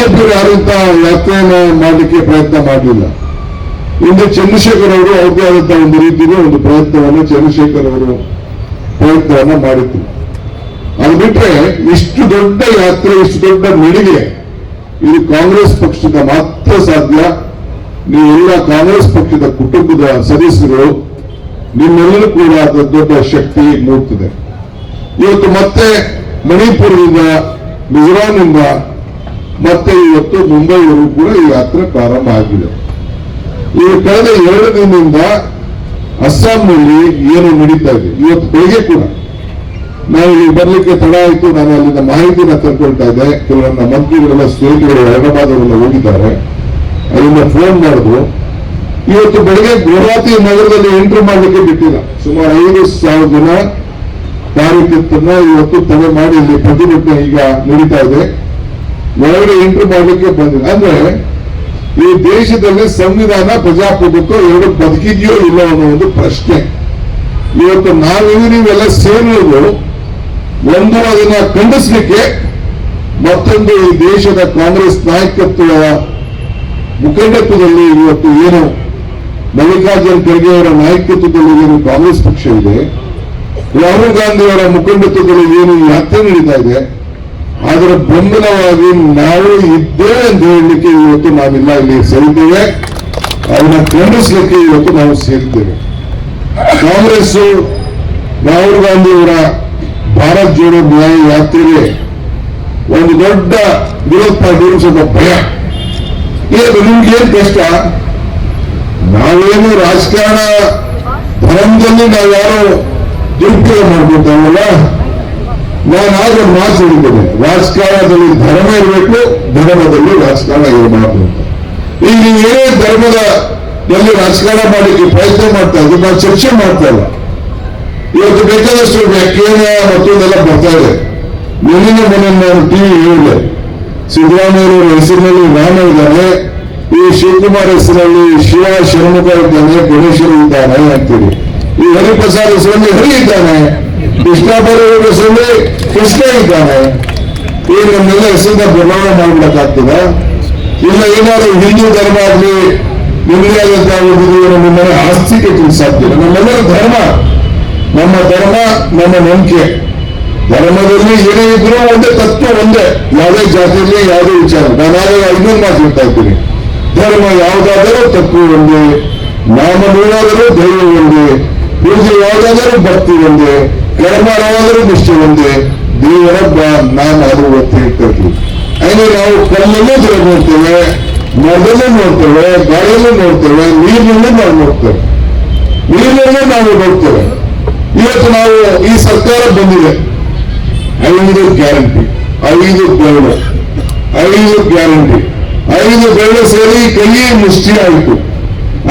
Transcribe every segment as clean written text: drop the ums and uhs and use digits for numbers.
BJP ಯಾರಂತ ಯಾತ್ರೆಯನ್ನು ಮಾಡಲಿಕ್ಕೆ ಪ್ರಯತ್ನ ಮಾಡಲಿಲ್ಲ. ಹಿಂದೆ ಚಂದ್ರಶೇಖರ್ ಅವರು ಅವ್ರದೇ ಆದಂತಹ ಒಂದು ರೀತಿಯ ಒಂದು ಪ್ರಯತ್ನವನ್ನು ಚಂದ್ರಶೇಖರ್ ಅವರು ಪ್ರಯತ್ನವನ್ನ ಮಾಡಿದ್ರು. ಅದು ಬಿಟ್ರೆ ಇಷ್ಟು ದೊಡ್ಡ ಯಾತ್ರೆ, ಇಷ್ಟು ದೊಡ್ಡ ಮೆಡಿಗೆ ಇದು ಕಾಂಗ್ರೆಸ್ ಪಕ್ಷದ ಮಾತ್ರ ಸಾಧ್ಯ. ನೀವೆಲ್ಲ ಕಾಂಗ್ರೆಸ್ ಪಕ್ಷದ ಕುಟುಂಬದ ಸದಸ್ಯರು, ನಿಮ್ಮೆಲ್ಲರೂ ಕೂಡ ದೊಡ್ಡ ಶಕ್ತಿ ಮೂಡ್ತಿದೆ. ಇವತ್ತು ಮತ್ತೆ ಮಣಿಪುರದಿಂದ, ಮಿಜೋರಾಂನಿಂದ ಮತ್ತೆ ಇವತ್ತು ಮುಂಬೈವರೆಗೂ ಕೂಡ ಈ ಯಾತ್ರೆ ಪ್ರಾರಂಭ ಆಗಿದೆ. ಈ ಕಳೆದ 2 ದಿನದಿಂದ ಅಸ್ಸಾಂನಲ್ಲಿ ಏನು ನಡೀತಾ ಇದೆ, ಇವತ್ತು ಬೆಳಿಗ್ಗೆ ಕೂಡ ನಾವು ಇಲ್ಲಿ ಬರ್ಲಿಕ್ಕೆ ತಡ ಆಯಿತು. ನಾನು ಅಲ್ಲಿಂದ ಮಾಹಿತಿನ ತಂದ್ಕೊಳ್ತಾ ಇದ್ದೆ. ಕೆಲವೊಂದು ಮಂತ್ರಿಗಳೆಲ್ಲ ಸ್ನೇಹಿತರು ಹೈದರಾಬಾದ್ಗೆಲ್ಲ ಹೋಗಿದ್ದಾರೆ, ಅಲ್ಲಿಂದ ಫೋನ್ ಮಾಡಿದ್ರು. ಇವತ್ತು ಬೆಳಗ್ಗೆ ಗುವಾಹಟಿ ನಗರದಲ್ಲಿ ಎಂಟ್ರಿ ಮಾಡಲಿಕ್ಕೆ ಬಿಟ್ಟಿಲ್ಲ. ಸುಮಾರು 5,000 ಜನ ಕಾರ್ಯಕರ್ತರನ್ನ ಇವತ್ತು ತಡೆ ಮಾಡಿ ಇಲ್ಲಿ ಪ್ರತಿಭಟನೆ ಈಗ ನಡೀತಾ ಇದೆ. ಒಳಗಡೆ ಎಂಟ್ರಿ ಮಾಡಲಿಕ್ಕೆ ಬಂದಿಲ್ಲ. ಅಂದ್ರೆ ಈ ದೇಶದಲ್ಲಿ ಸಂವಿಧಾನ, ಪ್ರಜಾಪ್ರಭುತ್ವ ಎರಡು ಬದುಕಿದೆಯೋ ಇಲ್ಲ ಅನ್ನೋ ಒಂದು ಪ್ರಶ್ನೆ. ಇವತ್ತು ನೀವೆಲ್ಲ ಸೇರುವುದು ಒಂದು ಅದನ್ನ ಖಂಡಿಸಲಿಕ್ಕೆ, ಮತ್ತೊಂದು ಈ ದೇಶದ ಕಾಂಗ್ರೆಸ್ ನಾಯಕತ್ವದ ಮುಖಂಡತ್ವದಲ್ಲಿ ಇವತ್ತು ಏನು ಮಲ್ಲಿಕಾರ್ಜುನ್ ಖರ್ಗೆ ಅವರ ನಾಯಕತ್ವದಲ್ಲಿ ಏನು ಕಾಂಗ್ರೆಸ್ ಪಕ್ಷ ಇದೆ, ರಾಹುಲ್ ಗಾಂಧಿ ಅವರ ಮುಖಂಡತ್ವದಲ್ಲಿ ಏನು ಯಾತ್ರೆ ನಡೀತಾ ಇದೆ, ಅದರ ಬೆಂಬಲವಾಗಿ ನಾವು ಇದ್ದೇವೆ ಅಂತ ಹೇಳಲಿಕ್ಕೆ ಇವತ್ತು ನಾವೆಲ್ಲ ಇಲ್ಲಿ ಸೇರಿದ್ದೇವೆ. ಅದನ್ನ ಖಂಡಿಸಲಿಕ್ಕೆ ಇವತ್ತು ನಾವು ಸೇರಿದ್ದೇವೆ. ಕಾಂಗ್ರೆಸ್ ರಾಹುಲ್ ಗಾಂಧಿ ಅವರ ಭಾರತ್ ಜೋಡೋ ನ್ಯಾಯ ಯಾತ್ರೆಗೆ ಒಂದು ದೊಡ್ಡ ವಿರೋಧ ಪಾರ್ಟಿ ಸ್ವಲ್ಪ ಭಯ. ನಿಮ್ಗೇನ್ ಕಷ್ಟ? ನಾವೇನು ರಾಜಕಾರಣ ಧರ್ಮದಲ್ಲಿ ನಾವ್ಯಾರು ದುರುಪಯೋಗ ಮಾಡ್ಕೊತಾವಲ್ಲ. ನಾನಾದ್ರೂ ಮಾತು ಹೇಳಿದ್ದೇನೆ, ರಾಜಕಾರಣದಲ್ಲಿ ಧರ್ಮ ಇರಬೇಕು, ಧರ್ಮದಲ್ಲಿ ರಾಜಕಾರಣ ಇರಬಾರ್ದು ಅಂತ. ಈಗ ನೀವು ಏನೇ ಧರ್ಮದಲ್ಲಿ ರಾಜಕಾರಣ ಮಾಡಲಿಕ್ಕೆ ಪ್ರಯತ್ನ ಮಾಡ್ತಾ ಇದ್ದೀವಿ, ನಾವು ಚರ್ಚೆ ಮಾಡ್ತಾ ಇಲ್ಲ. ಇವತ್ತು ಬೇಕಾದಷ್ಟು ವ್ಯಾಖ್ಯಾನ ಮತ್ತೊಂದೆಲ್ಲ ಬರ್ತಾ ಇದೆ. ಮುಂದಿನ ಮನೆ ನಾನು ಟಿವಿ ಹೇಳಿದೆ, ಸಿದ್ದರಾಮಯ್ಯನವರ ಹೆಸರಿನಲ್ಲಿ ರಾಮ ಇದ್ದಾನೆ, ಈ ಶಿವಕುಮಾರ್ ಹೆಸರಲ್ಲಿ ಶಿವ ಷಣ್ಮುಖ ಇದ್ದಾನೆ, ಗಣೇಶರು ಇದ್ದಾನೆ ಅಂತೀವಿ. ಈ ಹರಿಪ್ರಸಾದ್ ಹೆಸರಲ್ಲಿ ಹರಿ ಇದ್ದಾನೆ, ಕೃಷ್ಣಾಪುರ ಹೆಸರಲ್ಲಿ ಕೃಷ್ಣ ಇದ್ದಾನೆ. ಈಗ ನಮ್ಮೆಲ್ಲ ಹೆಸರನ್ನ ಬದಲಾವಣೆ ಮಾಡ್ಬಿಡಕ್ಕಾಗ್ತದ? ಇಲ್ಲ ಏನಾದ್ರು ಹಿಂದೂ ಧರ್ಮ ಆಗಲಿ, ನಿಮಗೆ ಆದಂತಹ ನಮ್ಮನೆ ಆಸ್ತಿಗೆ ಸಾಧ್ಯ. ನಮ್ಮೆಲ್ಲರ ಧರ್ಮ, ನಮ್ಮ ಧರ್ಮ, ನಮ್ಮ ನಂಬಿಕೆ. ಧರ್ಮದಲ್ಲಿ ಏನೇ ಇದ್ರೂ ಒಂದೇ ತತ್ವ, ಒಂದೇ, ಯಾವುದೇ ಜಾತಿಯಲ್ಲಿ ಯಾವುದೇ ವಿಚಾರ. ನಾನಾಗ 500 ಮಾತು ಹೇಳ್ತಾ ಇದ್ದೀನಿ. ಧರ್ಮ ಯಾವುದಾದರೂ ತತ್ವ ಒಂದೇ, ನಾಮ ನೂರಾದರೂ ದೈವ ಒಂದೇ, ಪೂಜೆ ಯಾವುದಾದರೂ ಭಕ್ತಿ ಒಂದೇ, ಕರ್ಮ ಯಾವಾದರೂ ನಿಷ್ಠೆ ಒಂದೇ, ದೇವರೊಬ್ಬ, ನಾನು ಅದು ಒತ್ತಿ ಹೇಳ್ತಾ ಇದ್ವಿ. ಹಾಗೆ ನಾವು ಕಲ್ಲಲ್ಲೂ ನೋಡ್ತೇವೆ, ಮರದಲ್ಲೂ ನೋಡ್ತೇವೆ, ಗಾಳಿಯಲ್ಲೂ ನೋಡ್ತೇವೆ, ನೀರಿನಲ್ಲೂ ನಾವು ನೋಡ್ತೇವೆ, ನೀರಿನಲ್ಲೂ ನಾವು ನೋಡ್ತೇವೆ. ಇವತ್ತು ನಾವು ಈ ಸರ್ಕಾರ ಬಂದಿದೆ, 5 ಗ್ಯಾರಂಟಿ, 5 ಬೆರಳು, 5 ಗ್ಯಾರಂಟಿ, 5 ಬೆರಳು ಸೇರಿ ಕೈ ಮುಷ್ಟಿ ಆಯಿತು,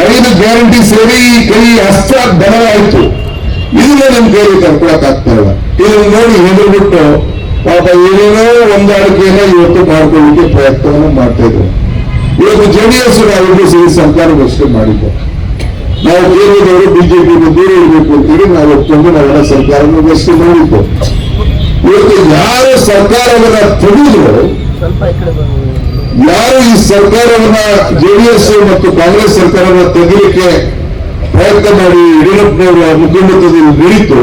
5 ಗ್ಯಾರಂಟಿ ಸೇರಿ ಕೈ ಹಸ್ತ ಬಲವಾಯಿತು. ಇದನ್ನ ನಮ್ ಕೈಲಿ ಕರ್ಕೊಳಕ್ಕಾಗ್ತಾ ಇಲ್ಲ. ಇದನ್ನು ನೋಡಿ ಹೆದರ್ಬಿಟ್ಟು ಪಾಪ ಏನೇನೋ ಹೊಂದಾಣಿಕೆಯನ್ನ ಇವತ್ತು ಮಾಡ್ಕೊಳ್ಳಿಕ್ಕೆ ಪ್ರಯತ್ನವನ್ನು ಮಾಡ್ತಾ ಇದ್ದಾರೆ. ಇವತ್ತು JDS ನಾವಿಬ್ಬರು ಸೇರಿ ಸರ್ಕಾರ ಘೋಷಣೆ ಮಾಡಿದ್ದೆ. ನಾವು ಕೇಂದ್ರದವರು ಬಿಜೆಪಿಯಿಂದ ದೂರ ಇರಬೇಕು ಅಂತೇಳಿ ನಾವು ಒಪ್ಕೊಂಡು ನಾವೆಲ್ಲ ಸರ್ಕಾರವನ್ನು ಘೋಷಣೆ ಮಾಡಿದ್ದು. ಇವತ್ತು ಯಾರು ಸರ್ಕಾರವನ್ನ ತೆಗೆದ್ರು, ಯಾರು ಈ ಸರ್ಕಾರವನ್ನ JDS ಮತ್ತು ಕಾಂಗ್ರೆಸ್ ಸರ್ಕಾರವನ್ನ ತೆಗೆಯಲಿಕ್ಕೆ ಪ್ರಯತ್ನ ಮಾಡಿ ಯಡಿಯೂರಪ್ಪನವರ ಮುಖ್ಯಮಂತ್ರಿಗಳು ನಡೀತು,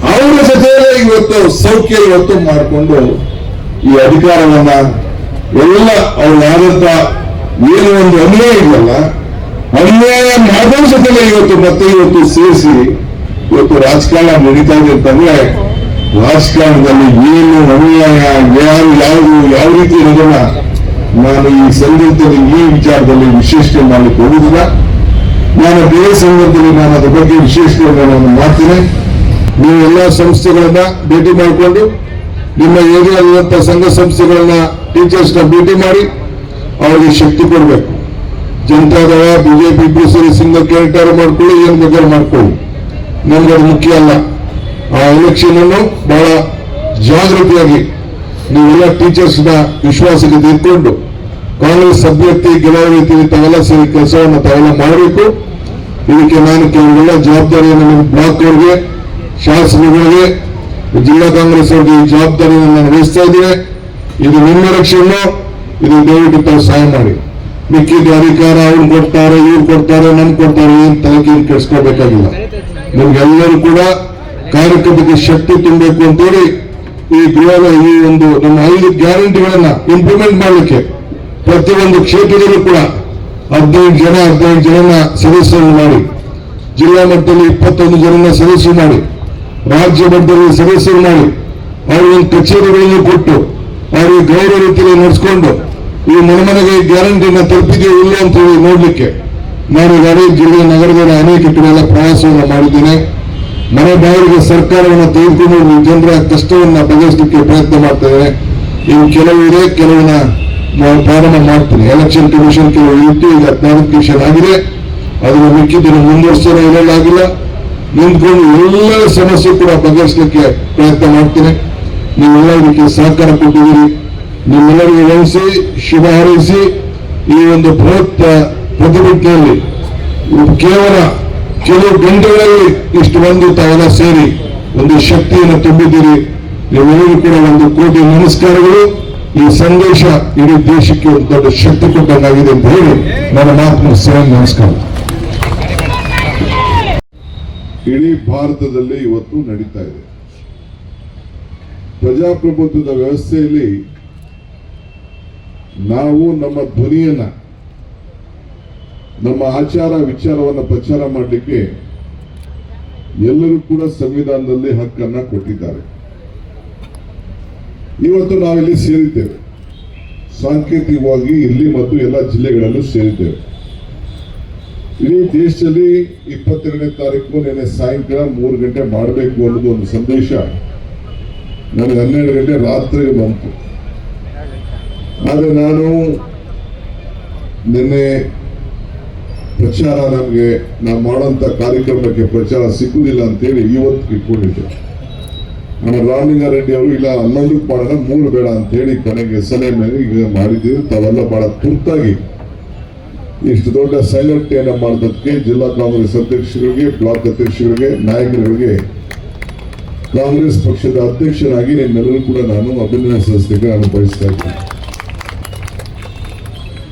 ಅವರ ಜೊತೆಯಲ್ಲೇ ಇವತ್ತು ಸೌಖ್ಯ ಇವತ್ತು ಮಾಡಿಕೊಂಡು ಈ ಅಧಿಕಾರವನ್ನ ಎಲ್ಲ ಅವ್ರಾದಂತ ಏನು ಒಂದು ಅನ್ಯಾಯ ಇದೆಯಲ್ಲ, ಅನ್ಯಾಯ ಮಾಡೋದ್ರ ಜೊತೆಲೆ ಇವತ್ತು ಸೇರಿಸಿ ಇವತ್ತು ರಾಜಕಾರಣ ನಡೀತಾ ಇದೆ ಅಂತಂದ್ರೆ, ರಾಜಕಾರಣದಲ್ಲಿ ಏನು ಅನ್ಯಾಯ, ಯಾವ ರೀತಿ ಇರೋದನ್ನ ನಾನು ಈ ಸಂದರ್ಭದಲ್ಲಿ ಈ ವಿಚಾರದಲ್ಲಿ ವಿಶ್ಲೇಷಣೆ ಮಾಡಲಿಕ್ಕೆ ಹೋಗುದಿಲ್ಲ. ನಾನು ಬೇರೆ ಸಂದರ್ಭದಲ್ಲಿ ನಾನು ಅದ್ರ ಬಗ್ಗೆ ವಿಶ್ಲೇಷಣೆ ಮಾಡ್ತೀನಿ. ನೀವು ಎಲ್ಲ ಸಂಸ್ಥೆಗಳನ್ನ ಭೇಟಿ ಮಾಡಿಕೊಂಡು, ನಿಮ್ಮ ಏರಿಯಾದಂತಹ ಸಂಘ ಸಂಸ್ಥೆಗಳನ್ನ, ಟೀಚರ್ಸ್ನ ಭೇಟಿ ಮಾಡಿ ಅವರಿಗೆ ಶಕ್ತಿ ಕೊಡಬೇಕು. ಜನತಾದಳ, ಬಿಜೆಪಿ ಇಬ್ಬರು ಸೇರಿ ಸಿಂಗಲ್ ಕ್ಯಾಂಡಿಡೇಟ್ ಮಾಡ್ಕೊಳ್ಳಿ, ಏನ್ ಬೇಕಾದ್ರೂ ಮಾಡ್ಕೊಳ್ಳಿ, ನಮ್ಗೆ ಅದು ಮುಖ್ಯ ಅಲ್ಲ. ಆ ಎಲೆಕ್ಷನ್ ಅನ್ನು ಬಹಳ ಜಾಗೃತಿಯಾಗಿ ನೀವೆಲ್ಲ ಟೀಚರ್ಸ್ನ ವಿಶ್ವಾಸಕ್ಕೆ ತೆಗೆದುಕೊಂಡು ಕಾಂಗ್ರೆಸ್ ಅಭ್ಯರ್ಥಿ ಗೆಲುವ ರೀತಿಯಲ್ಲಿ ತಾವೆಲ್ಲ ಸೇರಿ ಕೆಲಸವನ್ನು ತಾವೆಲ್ಲ ಮಾಡಬೇಕು. ಇದಕ್ಕೆ ನಾನು ಕೆಲವೆಲ್ಲ ಜವಾಬ್ದಾರಿಯನ್ನು ನಿಮ್ಮ ಬ್ಲಾಕ್ ಅವರಿಗೆ, ಶಾಸಕರುಗಳಿಗೆ, ಜಿಲ್ಲಾ ಕಾಂಗ್ರೆಸ್ ಅವರಿಗೆ ಈ ಜವಾಬ್ದಾರಿಯನ್ನು ನಾನು ವಹಿಸ್ತಾ ಇದ್ದೇನೆ. ಇದು ನಿಮ್ಮ ಎಲೆಕ್ಷನ್, ಇದು ದಯವಿಟ್ಟು ತಾವು ಸಹಾಯ ಮಾಡಿ. ಮಿಕ್ಕಿದ ಅಧಿಕಾರ ಅವ್ರು ಕೊಡ್ತಾರೆ, ಇವ್ರು ಕೊಡ್ತಾರೆ, ನಮ್ಗೆ ಕೊಡ್ತಾರೆ, ಏನ್ ತಲೆಗೆ ಕೆಡಿಸ್ಕೋಬೇಕಾಗಿಲ್ಲ. ನಿಮ್ಗೆಲ್ಲರೂ ಕೂಡ ಕಾರ್ಯಕರ್ತರಿಗೆ ಶಕ್ತಿ ತುಂಬಬೇಕು ಅಂತೇಳಿ ಈ ಗೃಹದ ಈ ಒಂದು ನಮ್ಮ 5 ಗ್ಯಾರಂಟಿಗಳನ್ನ ಇಂಪ್ಲಿಮೆಂಟ್ ಮಾಡಲಿಕ್ಕೆ ಪ್ರತಿಯೊಂದು ಕ್ಷೇತ್ರದಲ್ಲೂ ಕೂಡ 15 ಜನ ಸದಸ್ಯರನ್ನು ಮಾಡಿ, ಜಿಲ್ಲಾ ಮಟ್ಟದಲ್ಲಿ 21 ಜನನ ಸದಸ್ಯರು ಮಾಡಿ, ರಾಜ್ಯ ಮಟ್ಟದಲ್ಲಿ ಸದಸ್ಯರು ಮಾಡಿ, ಅವ್ರಿಗೆ ಕಚೇರಿಗಳನ್ನು ಕೊಟ್ಟು ಅವರಿಗೆ ಗೌರವ ರೀತಿಯಲ್ಲಿ ನಡೆಸಿಕೊಂಡು ಈ ಮನೆಗೆ ಗ್ಯಾರಂಟಿನ ತಲುಪಿದೆಯೋ ಇಲ್ಲ ಅಂತ ಹೇಳಿ ನೋಡ್ಲಿಕ್ಕೆ ನಾನು ಈಗಾಗಲೇ ಜಿಲ್ಲೆ ನಗರದಲ್ಲಿ ಅನೇಕ ಕಡೆಯೆಲ್ಲ ಪ್ರವಾಸವನ್ನು ಮಾಡಿದ್ದೇನೆ. ಮನೆ ಬಾಗಿಲಿಗೆ ಸರ್ಕಾರವನ್ನು ತೆಗೆದುಕೊಂಡು ಜನರ ಕಷ್ಟವನ್ನ ಬಗೆಹರಿಸಲಿಕ್ಕೆ ಪ್ರಯತ್ನ ಮಾಡ್ತಾ ಇದ್ದೇನೆ. ಇನ್ನು ಕೆಲವು ಇದೆ, ಕೆಲವನ್ನ ಪ್ರಾರಂಭ ಮಾಡ್ತೀನಿ. ಎಲೆಕ್ಷನ್ ಕಮಿಷನ್ ಕೆಲವು ಇಟ್ಟು ಈಗ 14 ಕಮಿಷನ್ ಆಗಿದೆ. ಅದನ್ನು ಮಿಕ್ಕಿದ್ದನ್ನು ಮುಂದುವರಿಸೋ ಇರಲಾಗಿಲ್ಲ. ನಿಂತ್ಕೊಂಡು ಎಲ್ಲ ಸಮಸ್ಯೆ ಕೂಡ ಬಗೆಹರಿಸಲಿಕ್ಕೆ ಪ್ರಯತ್ನ ಮಾಡ್ತೀನಿ. ನೀವೆಲ್ಲ ಇದಕ್ಕೆ ಸಹಕಾರ ಕೊಟ್ಟಿದ್ದೀರಿ. ನಿಮ್ಮೆಲ್ಲರಿಗೂ ವಹಿಸಿ ಶುಭ ಹಾರೈಸಿ ಈ ಒಂದು ಬೃಹತ್ ಪ್ರತಿಭಟನೆಯಲ್ಲಿ ಕೇವಲ ಕೆಲವು ಗಂಟೆಗಳಲ್ಲಿ ಇಷ್ಟು ಬಂದು ತಾವೆಲ್ಲ ಸೇರಿ ಒಂದು ಶಕ್ತಿಯನ್ನು ತುಂಬಿದ್ದೀರಿ. ನೀವೆಲ್ಲರೂ ಕೂಡ 1 ಕೋಟಿ ನಮಸ್ಕಾರಗಳು. ಈ ಸಂದೇಶ ಇಡೀ ದೇಶಕ್ಕೆ ಒಂದು ದೊಡ್ಡ ಶಕ್ತಿ ಕೊಟ್ಟಂಗಾಗಿದೆ ಅಂತ ಹೇಳಿ ನನ್ನ ಮಾತು ಮುಗಿಸ್ತೇನೆ. ನಮಸ್ಕಾರ. ಇಡೀ ಭಾರತದಲ್ಲಿ ಇವತ್ತು ನಡೀತಾ ಇದೆ ಪ್ರಜಾಪ್ರಭುತ್ವದ ವ್ಯವಸ್ಥೆಯಲ್ಲಿ. ನಾವು ನಮ್ಮ ಧ್ವನಿಯನ್ನ, ನಮ್ಮ ಆಚಾರ ವಿಚಾರವನ್ನು ಪ್ರಚಾರ ಮಾಡಲಿಕ್ಕೆ ಎಲ್ಲರೂ ಕೂಡ ಸಂವಿಧಾನದಲ್ಲಿ ಹಕ್ಕನ್ನ ಕೊಟ್ಟಿದ್ದಾರೆ. ಇವತ್ತು ನಾವಿಲ್ಲಿ ಸೇರಿದ್ದೇವೆ, ಸಾಂಕೇತಿಕವಾಗಿ ಇಲ್ಲಿ ಮತ್ತು ಎಲ್ಲ ಜಿಲ್ಲೆಗಳಲ್ಲೂ ಸೇರಿದ್ದೇವೆ. ಇಡೀ ದೇಶದಲ್ಲಿ 22ನೇ ತಾರೀಕು ನಿನ್ನೆ ಸಾಯಂಕಾಲ 3 ಗಂಟೆ ಮಾಡಬೇಕು ಅನ್ನೋದು ಒಂದು ಸಂದೇಶ ನನಗೆ 12 ಗಂಟೆ ರಾತ್ರಿಗೆ ಬಂತು. ಆದರೆ ನಾನು ನಿನ್ನೆ ಪ್ರಚಾರ ನಾವು ಮಾಡುವಂತ ಕಾರ್ಯಕ್ರಮಕ್ಕೆ ಪ್ರಚಾರ ಸಿಕ್ಕುದಿಲ್ಲ ಅಂತೇಳಿ ಇವತ್ತು ಇಟ್ಕೊಂಡಿದ್ದೆ. ನಮ್ಮ ರಾಮಲಿಂಗಾರೆಡ್ಡಿ ಅವರು ಇಲ್ಲ 11ಕ್ಕೆ ಮಾಡೋಣ, 3 ಬೇಡ ಅಂತ ಹೇಳಿ ಕೊನೆಗೆ ಸಲಹೆ ಮೇಲೆ ಈಗ ಮಾಡಿದ್ದೀವಿ. ತಾವೆಲ್ಲ ಬಹಳ ತುರ್ತಾಗಿ ಇಷ್ಟು ದೊಡ್ಡ ಸೈಲೆಂಟ್ ಮಾಡೋದಕ್ಕೆ ಜಿಲ್ಲಾ ಕಾಂಗ್ರೆಸ್ ಅಧ್ಯಕ್ಷರಿಗೆ, ಬ್ಲಾಕ್ ಅಧ್ಯಕ್ಷರಿಗೆ, ನಾಯಕರಿಗೆ, ಕಾಂಗ್ರೆಸ್ ಪಕ್ಷದ ಅಧ್ಯಕ್ಷರಾಗಿ ನಿಮ್ಮೆಲ್ಲರೂ ಕೂಡ ನಾನು ಅಭಿನಂದನೆ ಸಲ್ಲಿಸಲಿಕ್ಕೆ ನಾನು ಬಯಸ್ತಾ ಇದ್ದೀನಿ.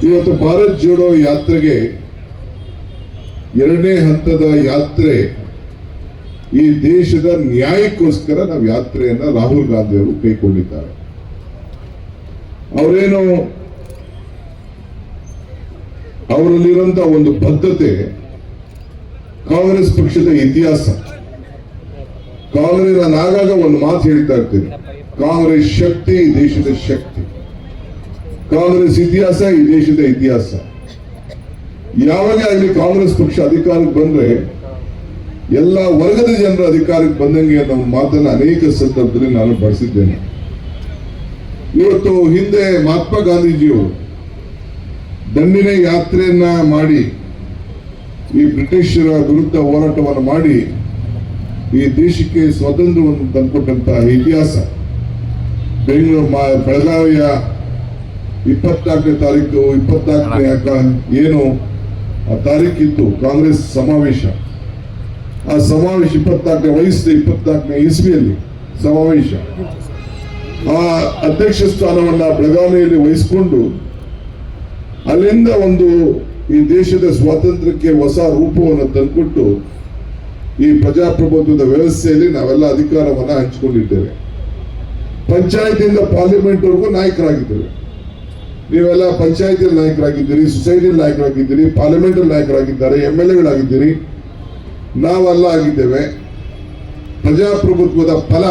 ಇವತ್ತು ಭಾರತ್ ಜೋಡೋ ಯಾತ್ರೆಗೆ 2ನೇ ಹಂತದ ಯಾತ್ರೆ. ಈ ದೇಶದ ನ್ಯಾಯಕ್ಕೋಸ್ಕರ ನಾವು ಯಾತ್ರೆಯನ್ನ ರಾಹುಲ್ ಗಾಂಧಿ ಅವರು ಕೈಗೊಂಡಿದ್ದಾರೆ. ಅವರೇನು ಅವರಲ್ಲಿರುವಂತಹ ಒಂದು ಬದ್ಧತೆ ಕಾಂಗ್ರೆಸ್ ಪಕ್ಷದ ಇತಿಹಾಸ. ಕಾಂಗ್ರೆಸ್, ನಾನು ಆಗಾಗ ಒಂದು ಮಾತು ಹೇಳ್ತಾ ಇರ್ತೀನಿ, ಕಾಂಗ್ರೆಸ್ ಶಕ್ತಿ ಈ ದೇಶದ ಶಕ್ತಿ, ಕಾಂಗ್ರೆಸ್ ಇತಿಹಾಸ ಈ ದೇಶದ ಇತಿಹಾಸ. ಯಾವಾಗ ಆಗಲಿ ಕಾಂಗ್ರೆಸ್ ಪಕ್ಷ ಅಧಿಕಾರಕ್ಕೆ ಬಂದ್ರೆ ಎಲ್ಲ ವರ್ಗದ ಜನರ ಅಧಿಕಾರಕ್ಕೆ ಬಂದಂಗೆ ಅನ್ನೋ ಮಾತನ್ನ ಅನೇಕ ಸಂದರ್ಭದಲ್ಲಿ ನಾನು ಬಳಸಿದ್ದೇನೆ. ಇವತ್ತು ಹಿಂದೆ ಮಹಾತ್ಮ ಗಾಂಧೀಜಿಯವರು ದಂಡಿನ ಯಾತ್ರೆಯನ್ನ ಮಾಡಿ ಈ ಬ್ರಿಟಿಷರ ವಿರುದ್ಧ ಹೋರಾಟವನ್ನು ಮಾಡಿ ಈ ದೇಶಕ್ಕೆ ಸ್ವಾತಂತ್ರ್ಯವನ್ನು ತಂದುಕೊಟ್ಟಂತಹ ಇತಿಹಾಸ. ಬೆಳಗಾವಿಯ 24ನೇ ತಾರೀಕು 24ನೇ ಏನು ಆ ತಾರೀಕಿತ್ತು ಕಾಂಗ್ರೆಸ್ ಸಮಾವೇಶ. ಆ ಸಮಾವೇಶ 24ನೇ ವಯಸ್ಸು 24ನೇ ಇಸ್ವಿಯಲ್ಲಿ ಸಮಾವೇಶ. ಆ ಅಧ್ಯಕ್ಷ ಸ್ಥಾನವನ್ನ ಬೆಳಗಾವಿಯಲ್ಲಿ ವಹಿಸಿಕೊಂಡು ಅಲ್ಲಿಂದ ಒಂದು ಈ ದೇಶದ ಸ್ವಾತಂತ್ರ್ಯಕ್ಕೆ ಹೊಸ ರೂಪವನ್ನು ತಂದುಕೊಟ್ಟು ಈ ಪ್ರಜಾಪ್ರಭುತ್ವದ ವ್ಯವಸ್ಥೆಯಲ್ಲಿ ನಾವೆಲ್ಲ ಅಧಿಕಾರವನ್ನ ಹಂಚಿಕೊಂಡಿದ್ದೇವೆ. ಪಂಚಾಯತಿಯಿಂದ ಪಾರ್ಲಿಮೆಂಟ್ ವರೆಗೂ ನಾಯಕರಾಗಿದ್ದೇವೆ. ನೀವೆಲ್ಲ ಪಂಚಾಯತಿಯಲ್ಲಿ ನಾಯಕರಾಗಿದ್ದೀರಿ, ಸೊಸೈಟಿಯಲ್ಲಿ ನಾಯಕರಾಗಿದ್ದೀರಿ, ಪಾರ್ಲಿಮೆಂಟ್ ಅಲ್ಲಿ ನಾಯಕರಾಗಿದ್ದಾರೆ, MLAಗಳಾಗಿದ್ದೀರಿ, ನಾವೆಲ್ಲ ಆಗಿದ್ದೇವೆ. ಪ್ರಜಾಪ್ರಭುತ್ವದ ಫಲ,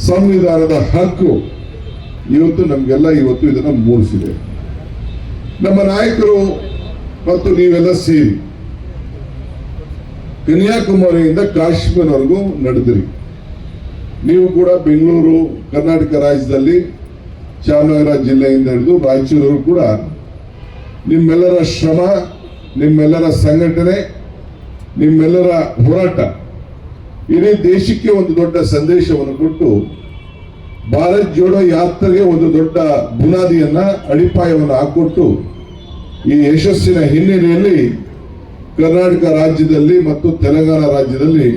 ಸಂವಿಧಾನದ ಹಕ್ಕು ಇವತ್ತು ನಮಗೆಲ್ಲ ಇವತ್ತು ಇದನ್ನು ಮೂಡಿಸಿದೆ. ನಮ್ಮ ನಾಯಕರು ಮತ್ತು ನೀವೆಲ್ಲ ಸೇರಿ ಕನ್ಯಾಕುಮಾರಿಯಿಂದ ಕಾಶ್ಮೀರವರೆಗೂ ನಡೆದಿರಿ. ನೀವು ಕೂಡ ಬೆಂಗಳೂರು, ಕರ್ನಾಟಕ ರಾಜ್ಯದಲ್ಲಿ ಚಾಮರಾಜನಗರ ಜಿಲ್ಲೆಯಿಂದ ಹಿಡಿದು ರಾಯಚೂರು ಕೂಡ ನಿಮ್ಮೆಲ್ಲರ ಶ್ರಮ, ನಿಮ್ಮೆಲ್ಲರ ಸಂಘಟನೆ, ನಿಮ್ಮೆಲ್ಲರ ಹೋರಾಟ ಇಡೀ ದೇಶಕ್ಕೆ ಒಂದು ದೊಡ್ಡ ಸಂದೇಶವನ್ನು ಕೊಟ್ಟು ಭಾರತ್ ಜೋಡೋ ಯಾತ್ರೆಗೆ ಒಂದು ದೊಡ್ಡ ಬುನಾದಿಯನ್ನ, ಅಡಿಪಾಯವನ್ನು ಹಾಕೊಟ್ಟು ಈ ಯಶಸ್ಸಿನ ಹಿನ್ನೆಲೆಯಲ್ಲಿ ಕರ್ನಾಟಕ ರಾಜ್ಯದಲ್ಲಿ ಮತ್ತು ತೆಲಂಗಾಣ ರಾಜ್ಯದಲ್ಲಿ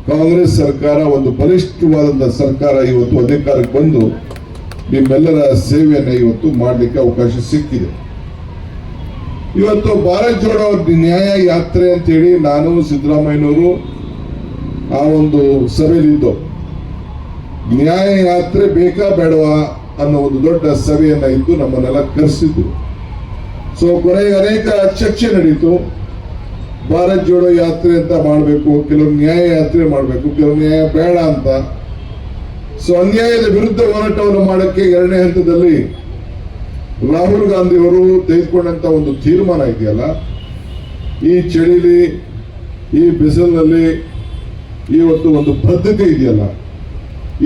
ಕಾಂಗ್ರೆಸ್ ಸರ್ಕಾರ ಒಂದು ಬಲಿಷ್ಠವಾದಂತಹ ಸರ್ಕಾರ ಇವತ್ತು ಅಧಿಕಾರಕ್ಕೆ ಬಂದು ನಿಮ್ಮೆಲ್ಲರ ಸೇವೆಯನ್ನು ಇವತ್ತು ಮಾಡಲಿಕ್ಕೆ ಅವಕಾಶ ಸಿಕ್ಕಿದೆ. ಇವತ್ತು ಭಾರತ್ ಜೋಡೋ ನ್ಯಾಯ ಯಾತ್ರೆ ಅಂತೇಳಿ ನಾನು ಸಿದ್ದರಾಮಯ್ಯನವರು ಆ ಒಂದು ಸಭೆಯಲ್ಲಿದ್ದು, ನ್ಯಾಯ ಯಾತ್ರೆ ಬೇಕಾ ಬೇಡವಾ ಅನ್ನೋ ಒಂದು ದೊಡ್ಡ ಸಭೆಯನ್ನ ಇದ್ದು ನಮ್ಮನ್ನೆಲ್ಲ ಕರೆಸಿದ್ರು. ಸೊ ಕೊನೆಗೆ ಅನೇಕ ಚರ್ಚೆ ನಡೀತು. ಭಾರತ್ ಜೋಡೋ ಯಾತ್ರೆ ಅಂತ ಮಾಡಬೇಕು, ಕೆಲವು ನ್ಯಾಯ ಯಾತ್ರೆ ಮಾಡಬೇಕು, ಕೆಲವು ನ್ಯಾಯ ಬೇಡ ಅಂತ. ಸೊ ಅನ್ಯಾಯದ ವಿರುದ್ಧ ಹೋರಾಟವನ್ನು ಮಾಡಕ್ಕೆ ಎರಡನೇ ಹಂತದಲ್ಲಿ ರಾಹುಲ್ ಗಾಂಧಿ ಅವರು ತೆಗೆದುಕೊಂಡಂತ ಒಂದು ತೀರ್ಮಾನ ಇದೆಯಲ್ಲ, ಈ ಚಳಿಲಿ ಈ ಬಿಸಿಲಿನಲ್ಲಿ ಇವತ್ತು ಒಂದು ಬದ್ಧತೆ ಇದೆಯಲ್ಲ,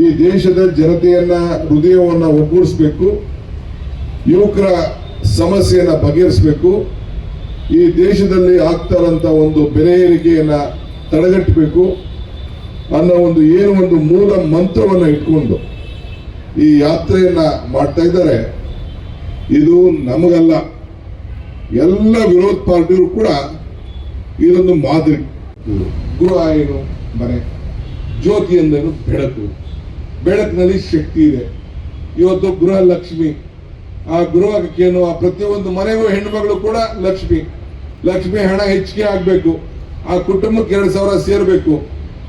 ಈ ದೇಶದ ಜನತೆಯನ್ನ ಹೃದಯವನ್ನ ಒಗ್ಗೂಡಿಸಬೇಕು, ಯುವಕರ ಸಮಸ್ಯೆಯನ್ನ ಬಗೆಹರಿಸಬೇಕು, ಈ ದೇಶದಲ್ಲಿ ಆಗ್ತಾರಂತ ಒಂದು ಬೆಲೆ ಏರಿಕೆಯನ್ನ ತಡೆಗಟ್ಟಬೇಕು ಅನ್ನೋ ಒಂದು ಒಂದು ಮೂಲ ಮಂತ್ರವನ್ನ ಇಟ್ಕೊಂಡು ಈ ಯಾತ್ರೆಯನ್ನ ಮಾಡ್ತಾ ಇದ್ದಾರೆ. ಇದು ನಮಗಲ್ಲ, ಎಲ್ಲ ವಿರೋಧ ಪಾರ್ಟಿಗಳು ಕೂಡ ಇದೊಂದು ಮಾದರಿ. ಗೃಹ ಏನು ಮನೆ, ಜ್ಯೋತಿ ಎಂದೇನು ಬೆಳಕು, ಬೆಳಕಿನಲ್ಲಿ ಶಕ್ತಿ ಇದೆ. ಇವತ್ತು ಗೃಹ ಲಕ್ಷ್ಮಿ, ಆ ಗೃಹಕ್ಕೇನು ಆ ಪ್ರತಿಯೊಂದು ಮನೆಗೂ ಹೆಣ್ಣುಮಗಳು ಕೂಡ ಲಕ್ಷ್ಮಿ ಹಣ ಹೆಚ್ಚಿಗೆ ಆಗ್ಬೇಕು, ಆ ಕುಟುಂಬಕ್ಕೆ 2,000 ಸೇರ್ಬೇಕು.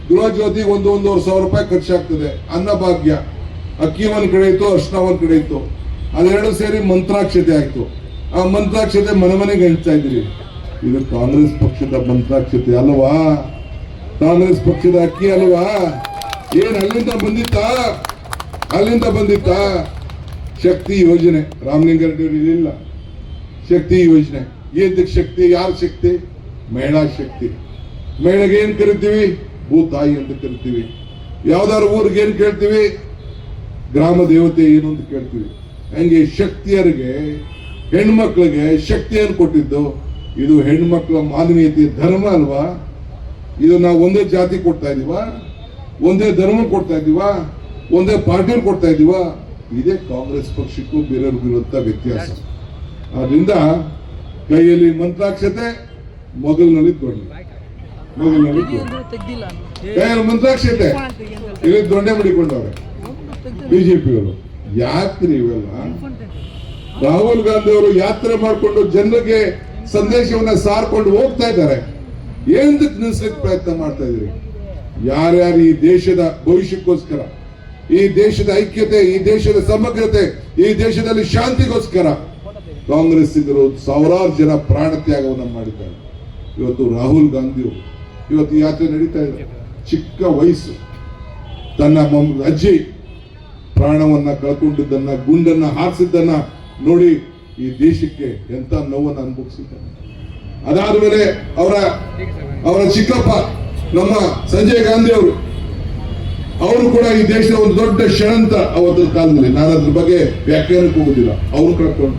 ಗೃಹ ಜ್ಯೋತಿ 1-1.5 ಸಾವಿರ ರೂಪಾಯಿ ಖರ್ಚಾಗ್ತದೆ. ಅನ್ನಭಾಗ್ಯ, ಅಕ್ಕಿ ಒಂದ್ ಕಡೆ ಇತ್ತು, ಅರ್ಶನ ಒಂದ್ ಕಡೆ ಇತ್ತು, ಅದೆರಡು ಸೇರಿ ಮಂತ್ರಾಕ್ಷತೆ ಆಯ್ತು. ಆ ಮಂತ್ರಾಕ್ಷತೆ ಮನೆಗೆ ಹಂಚ್ತಾ ಇದ್ರಿ. ಇದು ಕಾಂಗ್ರೆಸ್ ಪಕ್ಷದ ಮಂತ್ರಾಕ್ಷತೆ ಅಲ್ವಾ? ಕಾಂಗ್ರೆಸ್ ಪಕ್ಷದ ಅಕ್ಕಿ ಅಲ್ವಾ? ಏನ್ ಅಲ್ಲಿಂದ ಬಂದಿತ್ತಾ? ಶಕ್ತಿ ಯೋಜನೆ ರಾಮಲಿಂಗಾರೆಡ್ಡಿ ಇಲ್ಲ. ಶಕ್ತಿ ಯೋಜನೆ ಏದಕ್ಕೆ ಶಕ್ತಿ? ಯಾರ ಶಕ್ತಿ? ಮಹಿಳಾ ಶಕ್ತಿ. ಮಹಿಳೆಗೆ ಏನ್ ಕರಿತೀವಿ? ಭೂತಾಯಿ ಅಂತ ಕರಿತೀವಿ. ಯಾವ್ದಾದ್ರು ಊರಿಗೆ ಏನ್ ಕೇಳ್ತೀವಿ? ಗ್ರಾಮ ದೇವತೆ ಏನು ಅಂತ ಕೇಳ್ತೀವಿ. ಹಂಗೆ ಶಕ್ತಿಯರಿಗೆ, ಹೆಣ್ಮಕ್ಳಿಗೆ ಶಕ್ತಿಯನ್ನು ಕೊಟ್ಟಿದ್ದು ಇದು ಹೆಣ್ಮಕ್ಳ ಮಾನವೀಯತೆ ಧರ್ಮ ಅಲ್ವಾ? ಇದು ನಾವು ಒಂದೇ ಜಾತಿ ಕೊಡ್ತಾ ಇದೀವಾ? ಒಂದೇ ಧರ್ಮ ಕೊಡ್ತಾ ಇದೀವಾ? ಒಂದೇ ಪಾರ್ಟಿ ಕೊಡ್ತಾ ಇದೀವಾ? ಇದೇ ಕಾಂಗ್ರೆಸ್ ಪಕ್ಷಕ್ಕೂ ಬೇರೆಯವ್ರಿಗೂ ಇರುವಂತ ವ್ಯತ್ಯಾಸ. ಆದ್ರಿಂದ ಕೈಯಲ್ಲಿ ಮಂತ್ರಾಕ್ಷತೆ, ಮೊದಲಿನಲ್ಲಿ ಕೈಯಲ್ಲಿ ಮಂತ್ರಾಕ್ಷತೆ, ಇಲ್ಲಿ ದೊಣ್ಣೆ ಮಡಿಕೊಂಡವ್ರೆ ಬಿಜೆಪಿಯವರು. ಯಾಕ್ರಿ ಇವೆಲ್ಲ? ರಾಹುಲ್ ಗಾಂಧಿ ಅವರು ಯಾತ್ರೆ ಮಾಡಿಕೊಂಡು ಜನರಿಗೆ ಸಂದೇಶವನ್ನ ಸಾರ್ಕೊಂಡು ಹೋಗ್ತಾ ಇದ್ದಾರೆ. ಏನಕ್ಕೆ ನಿಲ್ಲಿಸಲಿಕ್ಕೆ ಪ್ರಯತ್ನ ಮಾಡ್ತಾ ಇದ್ರಿ? ಯಾರ್ಯಾರು ಈ ದೇಶದ ಭವಿಷ್ಯಕ್ಕೋಸ್ಕರ, ಈ ದೇಶದ ಐಕ್ಯತೆ, ಈ ದೇಶದ ಸಮಗ್ರತೆ, ಈ ದೇಶದಲ್ಲಿ ಶಾಂತಿಗೋಸ್ಕರ ಕಾಂಗ್ರೆಸ್ಸಿಗರು ಸಾವಿರಾರು ಜನ ಪ್ರಾಣ ತ್ಯಾಗವನ್ನು ಮಾಡಿದ್ದಾರೆ. ಇವತ್ತು ರಾಹುಲ್ ಗಾಂಧಿ ಇವತ್ತು ಯಾತ್ರೆ ನಡೀತಾ ಇದೆ. ಚಿಕ್ಕ ವಯಸ್ಸು, ತನ್ನ ಅಜ್ಜಿ ಪ್ರಾಣವನ್ನ ಕಳ್ಕೊಂಡಿದ್ದನ್ನ, ಗುಂಡನ್ನ ಹಾರಿಸಿದ್ದನ್ನ ನೋಡಿ ಈ ದೇಶಕ್ಕೆ ಎಂತ ನೋವನ್ನು ಅನುಭವಿಸಿದ್ದಾರೆ. ಅದಾದ್ಮೇಲೆ ಅವರ ಚಿಕ್ಕಪ್ಪ ನಮ್ಮ ಸಂಜಯ್ ಗಾಂಧಿ ಅವರು ಕೂಡ ಈ ದೇಶದ ಒಂದು ದೊಡ್ಡ ಷಡಂತ್ರ ಅವತ್ತಿನ ಕಾಲದಲ್ಲಿ. ನಾನು ಅದ್ರ ಬಗ್ಗೆ ವ್ಯಾಖ್ಯಾನಕ್ಕೆ ಹೋಗುದಿಲ್ಲ. ಅವರು ಕಳ್ಕೊಂಡು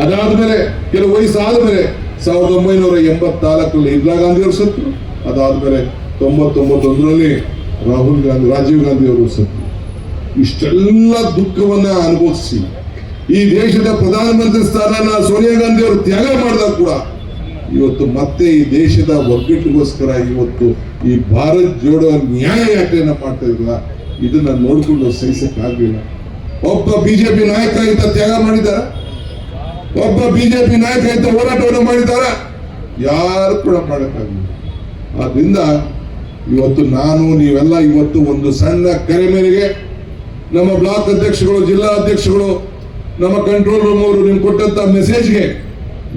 ಅದಾದ್ಮೇಲೆ ಕೆಲವು ವಯಸ್ಸಾದ್ಮೇಲೆ 1984ರಲ್ಲಿ ಇಂದಿರಾ ಗಾಂಧಿ ಅವರು ಸತ್ತು. ಅದಾದ್ಮೇಲೆ 99ರಲ್ಲಿ ರಾಜೀವ್ ಗಾಂಧಿ ಅವರು ಸತ್ತು. ಇಷ್ಟೆಲ್ಲ ದುಃಖವನ್ನ ಅನುಭವಿಸಿ ಈ ದೇಶದ ಪ್ರಧಾನಮಂತ್ರಿ ಸ್ಥಾನನ ಸೋನಿಯಾ ಗಾಂಧಿ ಅವರು ತ್ಯಾಗ ಮಾಡಿದಾಗ ಕೂಡ ಇವತ್ತು ಮತ್ತೆ ಈ ದೇಶದ ಒಗ್ಗಟ್ಟಿಗೋಸ್ಕರ ಇವತ್ತು ಈ ಭಾರತ್ ಜೋಡೋ ನ್ಯಾಯ ಯಾತ್ರೆಯನ್ನ ಮಾಡ್ತಾ ಇದ್ರಲ್ಲ, ಇದನ್ನ ನೋಡ್ಕೊಂಡು ಸಹಿಸಕ್ಕಾಗಲಿಲ್ಲ. ಒಬ್ಬ ಬಿಜೆಪಿ ನಾಯಕ ಇಂತ ತ್ಯಾಗ ಮಾಡಿದಾರ? ಒಬ್ಬ ಬಿಜೆಪಿ ನಾಯಕ ಇಂತ ಹೋರಾಟವನ್ನು ಮಾಡಿದಾರ? ಯಾರು ಕೂಡ ಮಾಡಕ್ಕಾಗಲಿಲ್ಲ. ಆದ್ರಿಂದ ಇವತ್ತು ನೀವೆಲ್ಲ ಇವತ್ತು ಒಂದು ಸಣ್ಣ ಕರೆ ಮೇರೆಗೆ ನಮ್ಮ ಬ್ಲಾಕ್ ಅಧ್ಯಕ್ಷಗಳು, ಜಿಲ್ಲಾ ಅಧ್ಯಕ್ಷಗಳು, ನಮ್ಮ ಕಂಟ್ರೋಲ್ ರೂಮ್ ಅವರು ನಿಮ್ಗೆ ಕೊಟ್ಟಂತ ಮೆಸೇಜ್ಗೆ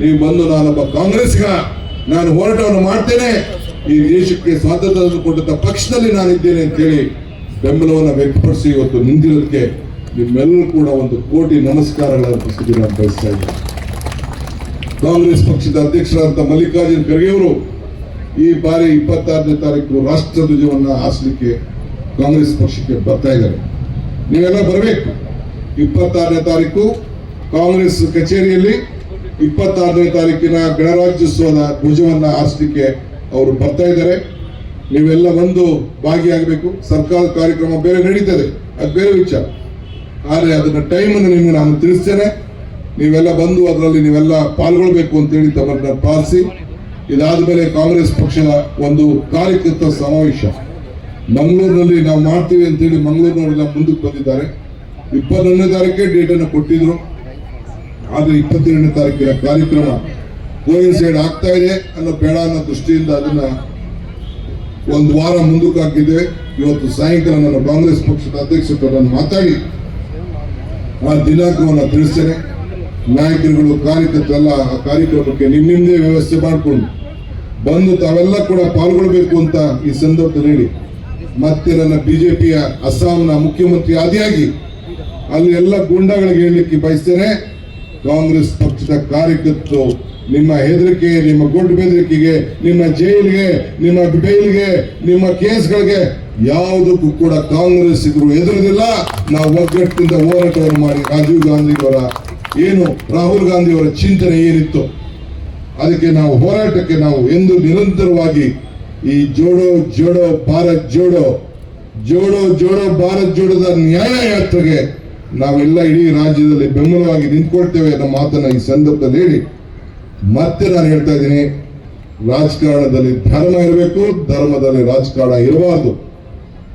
ನೀವು ಬಂದು ನಾನೊಬ್ಬ ಕಾಂಗ್ರೆಸ್ಗ ನಾನು ಹೋರಾಟವನ್ನು ಮಾಡ್ತೇನೆ, ಈ ದೇಶಕ್ಕೆ ಸ್ವಾತಂತ್ರ್ಯ ಕೊಟ್ಟಂತ ಪಕ್ಷದಲ್ಲಿ ನಾನಿದ್ದೇನೆ ಅಂತೇಳಿ ಬೆಂಬಲವನ್ನು ವ್ಯಕ್ತಪಡಿಸಿ ಇವತ್ತು ನಿಂತಿರೋದಕ್ಕೆ ನಿಮ್ಮೆಲ್ಲರೂ ಕೂಡ ಒಂದು ಕೋಟಿ ನಮಸ್ಕಾರಗಳನ್ನು ಬಯಸ್ತಾ ಇದ್ದಾರೆ. ಕಾಂಗ್ರೆಸ್ ಪಕ್ಷದ ಅಧ್ಯಕ್ಷರಾದಂಥ ಮಲ್ಲಿಕಾರ್ಜುನ್ ಖರ್ಗೆ ಅವರು ಈ ಬಾರಿ 26ನೇ ತಾರೀಕು ರಾಷ್ಟ್ರ ಧ್ವಜವನ್ನು ಹಾರಿಸಲಿಕ್ಕೆ ಕಾಂಗ್ರೆಸ್ ಪಕ್ಷಕ್ಕೆ ಬರ್ತಾ ಇದ್ದಾರೆ. ನೀವೆಲ್ಲ ಬರಬೇಕು. 26ನೇ ತಾರೀಕು ಕಾಂಗ್ರೆಸ್ ಕಚೇರಿಯಲ್ಲಿ 26ನೇ ತಾರೀಕಿನ ಗಣರಾಜ್ಯೋತ್ಸವದ ಧ್ವಜವನ್ನ ಹಾರಿಸಲಿಕ್ಕೆ ಅವರು ಬರ್ತಾ ಇದ್ದಾರೆ. ನೀವೆಲ್ಲ ಒಂದು ಭಾಗಿಯಾಗಬೇಕು. ಸರ್ಕಾರದ ಕಾರ್ಯಕ್ರಮ ಬೇರೆ ನಡೀತದೆ, ಅದು ಬೇರೆ ವಿಚಾರ. ಆದರೆ ಅದನ್ನ ಟೈಮನ್ನು ನಿಮ್ಗೆ ನಾನು ತಿಳಿಸ್ತೇನೆ. ನೀವೆಲ್ಲ ಬಂದು ಅದರಲ್ಲಿ ನೀವೆಲ್ಲ ಪಾಲ್ಗೊಳ್ಬೇಕು ಅಂತೇಳಿ ತಮ್ಮನ್ನ ಪ್ರಾರ್ಥಿಸಿ, ಇದಾದ ಮೇಲೆ ಕಾಂಗ್ರೆಸ್ ಪಕ್ಷದ ಒಂದು ಕಾರ್ಯಕರ್ತ ಸಮಾವೇಶ ಮಂಗಳೂರಿನಲ್ಲಿ ನಾವು ಮಾಡ್ತೀವಿ ಅಂತೇಳಿ ಮಂಗಳೂರಿನವರೆಲ್ಲ ಮುಂದಕ್ಕೆ ಬಂದಿದ್ದಾರೆ. 21ನೇ ತಾರೀಕೆ ಡೇಟ್ ಅನ್ನು ಕೊಟ್ಟಿದ್ರು. ಆದ್ರೆ 22ನೇ ತಾರೀಕಿನ ಕಾರ್ಯಕ್ರಮ ಕೋಯಿನ್ಸೈಡ್ ಆಗ್ತಾ ಇದೆ ಅನ್ನೋ ಬೇಡ ಅನ್ನೋ ದೃಷ್ಟಿಯಿಂದ ಅದನ್ನ ಒಂದು ವಾರ ಮುಂದಕ್ಕೆ ಹಾಕಿದ್ದೇವೆ. ಇವತ್ತು ಸಾಯಂಕಾಲ ನನ್ನ ಕಾಂಗ್ರೆಸ್ ಪಕ್ಷದ ಅಧ್ಯಕ್ಷರು ಮಾತಾಡಿ ಆ ದಿನಾಂಕವನ್ನು ತಿಳಿಸ್ತೇನೆ. ನಾಯಕರುಗಳು ಕಾರ್ಯಕರ್ತರೆಲ್ಲ ಆ ಕಾರ್ಯಕ್ರಮಕ್ಕೆ ನಿಮ್ಮಿಂದೇ ವ್ಯವಸ್ಥೆ ಮಾಡಿಕೊಂಡು ಬಂದು ತಾವೆಲ್ಲ ಕೂಡ ಪಾಲ್ಗೊಳ್ಬೇಕು ಅಂತ ಈ ಸಂದರ್ಭದಲ್ಲಿ ಹೇಳಿ, ಮತ್ತೆ ನನ್ನ ಬಿಜೆಪಿಯ ಅಸ್ಸಾಂನ ಮುಖ್ಯಮಂತ್ರಿ ಆದಿಯಾಗಿ ಅಲ್ಲಿ ಎಲ್ಲ ಗುಂಡಗಳಿಗೆ ಹೇಳಲಿಕ್ಕೆ ಬಯಸ್ತೇನೆ, ಕಾಂಗ್ರೆಸ್ ಪಕ್ಷದ ಕಾರ್ಯಕರ್ತರು ನಿಮ್ಮ ಹೆದರಿಕೆ, ನಿಮ್ಮ ಗೊಡ್ಡು ಬೆದರಿಕೆಗೆ, ನಿಮ್ಮ ಜೈಲಿಗೆ, ನಿಮ್ಮ ಬೇಲ್ಗೆ, ನಿಮ್ಮ ಕೇಸ್ಗಳಿಗೆ ಯಾವುದಕ್ಕೂ ಕೂಡ ಕಾಂಗ್ರೆಸ್ ಇದ್ರು ಎದುರುದಿಲ್ಲ. ನಾವು ಒಗ್ಗಟ್ಟಿನಿಂದ ಹೋರಾಟವನ್ನು ಮಾಡಿ ರಾಜೀವ್ ಗಾಂಧಿಯವರ ಏನು ರಾಹುಲ್ ಗಾಂಧಿಯವರ ಚಿಂತನೆ ಏನಿತ್ತು ಅದಕ್ಕೆ ನಾವು ಹೋರಾಟಕ್ಕೆ ನಾವು ಎಂದು ನಿರಂತರವಾಗಿ ಈ ಜೋಡೋ ಜೋಡೋ ಭಾರತ್ ಜೋಡೋ ಜೋಡೋ ಜೋಡೋ ಭಾರತ್ ಜೋಡೋದ ನ್ಯಾಯ ಯಾತ್ರೆಗೆ ನಾವೆಲ್ಲ ಇಡೀ ರಾಜ್ಯದಲ್ಲಿ ಬೆಂಬಲವಾಗಿ ನಿಂತ್ಕೊಳ್ತೇವೆ ಅನ್ನೋ ಮಾತನ್ನ ಈ ಸಂದರ್ಭದಲ್ಲಿ ಹೇಳಿ ಮತ್ತೆ ನಾನು ಹೇಳ್ತಾ ಇದ್ದೀನಿ, ರಾಜಕಾರಣದಲ್ಲಿ ಧರ್ಮ ಇರಬೇಕು, ಧರ್ಮದಲ್ಲಿ ರಾಜಕಾರಣ ಇರಬಾರ್ದು.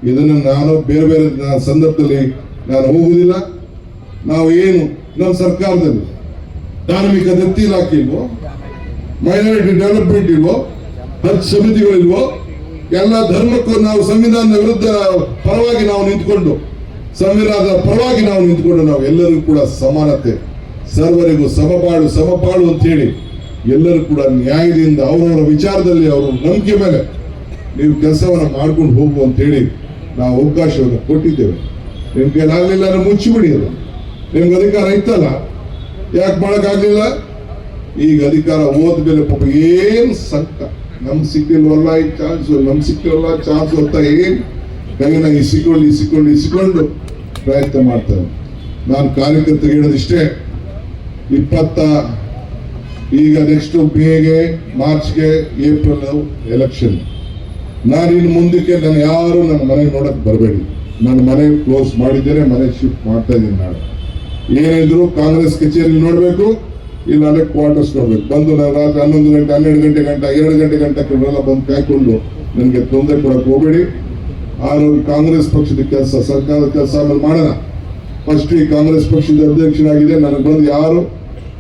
ಇದನ್ನು ನಾನು ಬೇರೆ ಬೇರೆ ಸಂದರ್ಭದಲ್ಲಿ ನಾನು ಹೋಗುವುದಿಲ್ಲ. ನಾವು ಏನು ನಮ್ಮ ಸರ್ಕಾರದಲ್ಲಿ ಧಾರ್ಮಿಕ ದತ್ತಿ ಇಲಾಖೆ ಇಲ್ವೋ, ಮೈನಾರಿಟಿ ಡೆವಲಪ್ಮೆಂಟ್ ಇಲ್ವೋ, ಹಜ್ ಸಮಿತಿಗಳಿಲ್ವೋ, ಎಲ್ಲ ಧರ್ಮಕ್ಕೂ ನಾವು ಸಂವಿಧಾನದ ವಿರುದ್ಧ ಪರವಾಗಿ ನಾವು ನಿಂತ್ಕೊಂಡು, ಸಂವಿಧಾನದ ಪರವಾಗಿ ನಾವು ನಿಂತ್ಕೊಂಡು ನಾವು ಎಲ್ಲರಿಗೂ ಕೂಡ ಸಮಾನತೆ, ಸರ್ವರಿಗೂ ಸಮಪಾಳು ಅಂತ ಹೇಳಿ ಎಲ್ಲರೂ ಕೂಡ ನ್ಯಾಯದಿಂದ ಅವರವರ ವಿಚಾರದಲ್ಲಿ ಅವರ ನಂಬಿಕೆ ಮೇಲೆ ನೀವು ಕೆಲಸವನ್ನು ಮಾಡ್ಕೊಂಡು ಹೋಗು ಅಂತ ಹೇಳಿ ನಾವು ಅವಕಾಶವನ್ನು ಕೊಟ್ಟಿದ್ದೇವೆ. ನಿಮ್ ಕೈಲಾಗಲಿಲ್ಲ ಅಂದ್ರೆ ಮುಚ್ಚಿಬಿಡಿ. ಅದು ನಿಮ್ಗೆ ಅಧಿಕಾರ ಇತ್ತಲ್ಲ, ಯಾಕೆ ಮಾಡಕ್ಕಾಗ್ಲಿಲ್ಲ? ಈಗ ಅಧಿಕಾರ ಹೋದ ಮೇಲೆ ಪಾಪ ಏನ್ ಸಂಕ ನಮ್ ಸಿಕ್ಕಿಲ್ವಲ್ಲ ಈ ಚಾನ್ಸ್, ನಮ್ ಸಿಕ್ಕಿಲ್ವಲ್ಲ ಚಾನ್ಸ್ ಅಂತ ಏನ್ ಕೈನ ಇಸಿಕೊಂಡು ಪ್ರಯತ್ನ ಮಾಡ್ತಾರೆ. ನಾನು ಕಾರ್ಯಕರ್ತರಿಗೆ ಹೇಳೋದಿಷ್ಟೇ, ಈಗ ನೆಕ್ಸ್ಟ್ ಮೇಗೆ, ಮಾರ್ಚ್ಗೆ, ಏಪ್ರಿಲ್ ಎಲೆಕ್ಷನ್. ನಾನು ಇನ್ನು ಮುಂದಕ್ಕೆ ನಾನು ಯಾರು ನನ್ನ ಮನೆ ನೋಡಕ್ ಬರಬೇಡಿ. ನನ್ನ ಮನೆ ಕ್ಲೋಸ್ ಮಾಡಿದ್ದೇನೆ, ಮನೆ ಶಿಫ್ಟ್ ಮಾಡ್ತಾ ಇದ್ದೀನಿ. ನಾಳೆ ಏನಿದ್ರು ಕಾಂಗ್ರೆಸ್ ಕಚೇರಿ ನೋಡ್ಬೇಕು, ಇಲ್ಲ ಅಲ್ಲೇ ಕ್ವಾರ್ಟರ್ಸ್ ನೋಡ್ಬೇಕು. ಬಂದು ನಾನು ರಾತ್ರಿ 11 ಗಂಟೆ 12 ಗಂಟೆ ಗಂಟ 2 ಗಂಟೆ ಗಂಟೆಲ್ಲ ಬಂದು ಕಾಯ್ಕೊಂಡು ನನಗೆ ತೊಂದರೆ ಕೊಡಕ್ ಹೋಗ್ಬೇಡಿ. ಕಾಂಗ್ರೆಸ್ ಪಕ್ಷದ ಕೆಲಸ, ಸರ್ಕಾರದ ಕೆಲಸ ಆಮೇಲೆ ಮಾಡೋಣ. ಫಸ್ಟ್ ಈ ಕಾಂಗ್ರೆಸ್ ಪಕ್ಷದ ಅಧ್ಯಕ್ಷನಾಗಿದೆ. ನನಗೆ ಬಂದು ಯಾರು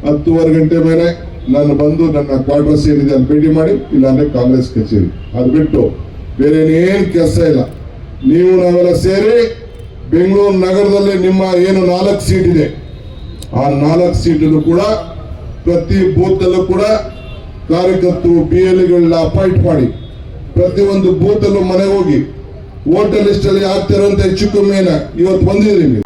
10:15 ಗಂಟೆ ಮೇಲೆ ನಾನು ಬಂದು ನನ್ನ ಕ್ವಾರ್ಟರ್ಸ್ ಏನಿದೆ ಅಲ್ಲಿ ಭೇಟಿ ಮಾಡಿ, ಇಲ್ಲಾಂದ್ರೆ ಕಾಂಗ್ರೆಸ್ ಕಚೇರಿ. ಅದು ಬಿಟ್ಟು ಬೇರೆ ಏನ್ ಕೆಲಸ ಇಲ್ಲ. ನೀವು ನಾವೆಲ್ಲ ಸೇರಿ ಬೆಂಗಳೂರು ನಗರದಲ್ಲಿ ನಿಮ್ಮ ಏನು 4 ಸೀಟ್ ಇದೆ, ಆ 4 ಸೀಟಲ್ಲೂ ಕೂಡ ಪ್ರತಿ ಬೂತ್ ಅಲ್ಲೂ ಕೂಡ ಕಾರ್ಯಕರ್ತರು PLಗಳನ್ನ ಅಪಾಯಿಂಟ್ ಮಾಡಿ ಪ್ರತಿಯೊಂದು ಬೂತ್ ಅಲ್ಲೂ ಮನೆ ಹೋಗಿ ವೋಟರ್ ಲಿಸ್ಟ್ ಅಲ್ಲಿ ಆಗ್ತಿರೋಂತ ಹೆಚ್ಚು ಕಮ್ಮಿ ಇವತ್ತು ಬಂದಿದೆ ನಿಮಗೆ.